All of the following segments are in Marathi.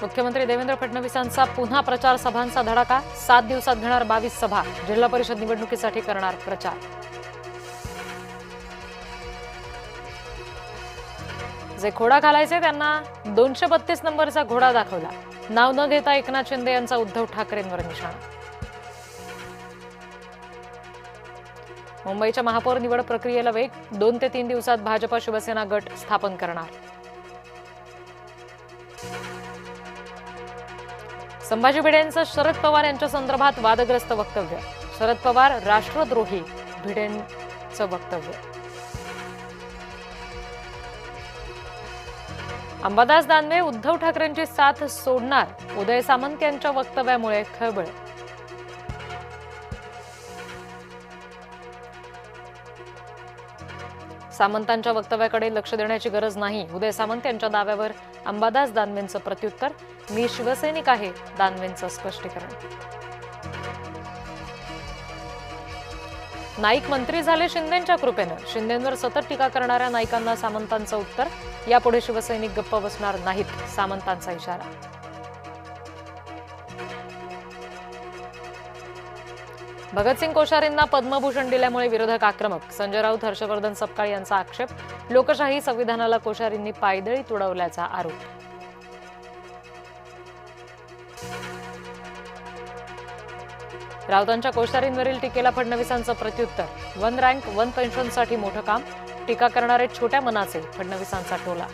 मुख्यमंत्री देवेंद्र फडणवीसांचा पुन्हा प्रचार सभांचा धडाका। 7 दिवसात घेणार 22 सभा। जिल्हा परिषद निवडणुकीसाठी करणार प्रचार। जे घोडा घालायचे त्यांना 232 नंबरचा घोडा दाखवला। नाव न घेता एकनाथ शिंदे यांचा उद्धव ठाकरेंवर निशाणा। मुंबईच्या महापौर निवड प्रक्रियेला वेग। 2 ते 3 दिवसात भाजपा शिवसेना गट स्थापन करणार। संभाजी भिडेंचं शरद पवार यांच्या संदर्भात वादग्रस्त वक्तव्य। शरद पवार राष्ट्रद्रोही, भिडेंचं वक्तव्य। अंबादास दानवे उद्धव ठाकरेंची साथ सोडणार। उदय सामंत यांच्या वक्तव्यामुळे खळबळ। सामंतांच्या वक्तव्याकडे लक्ष देण्याची गरज नाही। उदय सामंत यांच्या दाव्यावर अंबादास दानवेंचं प्रत्युत्तर। मी शिवसैनिक आहे, दानवेंचं स्पष्टीकरण। नाईक मंत्री झाले शिंदेंच्या कृपेनं। शिंदेंवर सतत टीका करणाऱ्या नाईकांना सामंतांचं उत्तर। यापुढे शिवसैनिक गप्प बसणार नाहीत, सामंतांचा इशारा। भगतसिंग कोश्यारींना पद्मभूषण दिल्यामुळे विरोधक आक्रमक। संजय राऊत, हर्षवर्धन सपकाळ यांचा आक्षेप। लोकशाही संविधानाला कोश्यारींनी पायदळी तुडवल्याचा आरोप। राऊतांच्या कोश्यारींवरील टीकेला फडणवीसांचं प्रत्युत्तर। 1 रँक 1 पेन्शनसाठी मोठं काम। टीका करणारे छोट्या मनाचे, फडणवीसांचा टोला।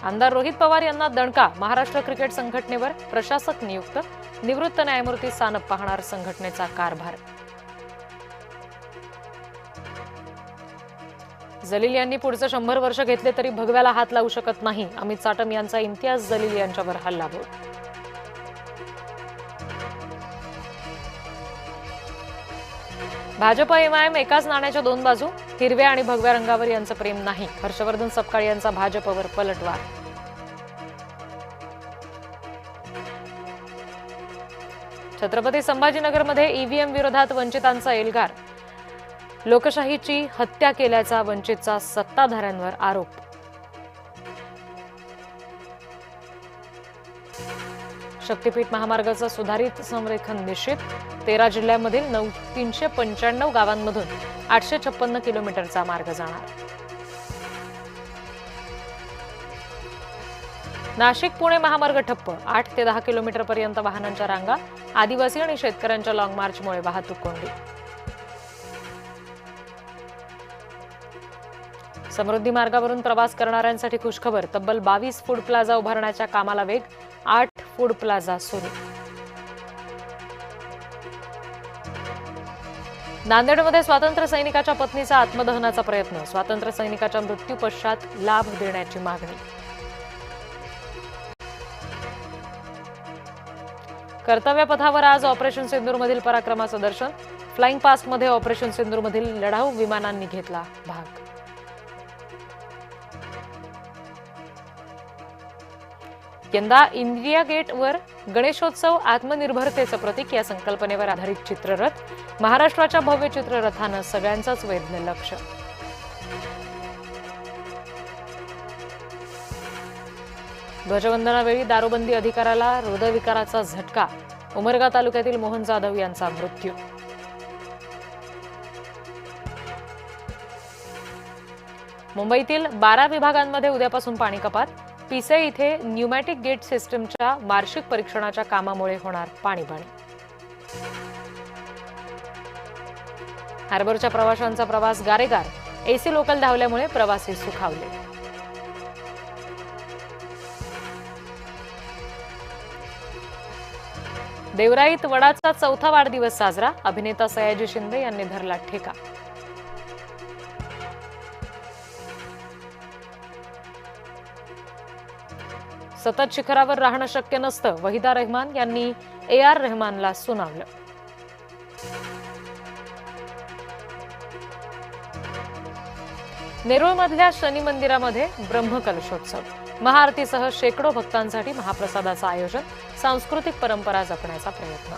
आमदार रोहित पवार यांना दणका। महाराष्ट्र क्रिकेट संघटनेवर प्रशासक नियुक्त। निवृत्त न्यायमूर्ती सानप पाहणार संघटनेचा कारभार। जलील यांनी पुढचे 100 वर्ष घेतले तरी भगव्याला हात लावू शकत नाही। अमित साटम यांचा इम्तियाज जलील यांच्यावर हल्लाबोल। भाजप एमआयएम एकाच नाण्याच्या 2 बाजू। हिरव्या आणि भगव्या रंगावर यांचं प्रेम नाही। हर्षवर्धन सपकाळ यांचा भाजपवर पलटवार। छत्रपती संभाजीनगरमध्ये ईव्हीएम विरोधात वंचितांचा एल्गार। लोकशाहीची हत्या केल्याचा वंचितचा सत्ताधाऱ्यांवर आरोप। शक्तीपीठ महामार्गाचं सुधारित संरेखन निश्चित। 13 जिल्ह्यांमधील 395 गावांमधून 856 किलोमीटरचा मार्ग जाणार। नाशिक पुणे महामार्ग ठप्प। 8 ते 10 किलोमीटर पर्यंत वाहनांच्या रांगा। आदिवासी आणि शेतकऱ्यांच्या लॉंग मार्चमुळे वाहतूक कोंडी। समृद्धी मार्गावरून प्रवास करणाऱ्यांसाठी खुशखबर। तब्बल 22 फूड प्लाझा उभारण्याच्या कामाला वेग। 8 फूड प्लाझा सुरू। नांदेडमध्ये स्वातंत्र्य सैनिकाच्या पत्नीचा आत्मदहनाचा प्रयत्न। स्वातंत्र्य सैनिकाच्या मृत्यू पश्चात लाभ देण्याची मागणी। कर्तव्यपथावर आज ऑपरेशन सिंदूरमधील पराक्रमाचं दर्शन। फ्लाइंग पास्टमध्ये ऑपरेशन सिंदूरमधील लढाऊ विमानांनी घेतला भाग। यंदा इंडिया गेटवर गणेशोत्सव आत्मनिर्भरतेचं प्रतीक या संकल्पनेवर आधारित चित्ररथ। महाराष्ट्राच्या भव्य चित्ररथानं सगळ्यांचंच वेधलं लक्ष। ध्वजवंदनावेळी दारूबंदी अधिकाऱ्याला हृदयविकाराचा झटका। उमरगा तालुक्यातील मोहन जाधव यांचा मृत्यू। मुंबईतील 12 विभागांमध्ये उद्यापासून पाणी कपात। पिसे इथे न्यूमॅटिक गेट सिस्टमच्या वार्षिक परीक्षणाच्या कामामुळे होणार पाणीबाणी। हार्बरच्या प्रवाशांचा प्रवास गारेगार। एसी लोकल धावल्यामुळे प्रवासी सुखावले। देवराईत वडाचा 4था वाढदिवस साजरा। अभिनेता सयाजी शिंदे यांनी धरला ठेका। सतत शिखरावर राहणं शक्य नसतं। वहिदा रहमान यांनी AR रहमानला सुनावलं। नेरूळमधल्या शनी मंदिरामध्ये ब्रह्मकलशोत्सव। महाआरतीसह शेकडो भक्तांसाठी महाप्रसादाचं आयोजन। सांस्कृतिक परंपरा जपण्याचा प्रयत्न।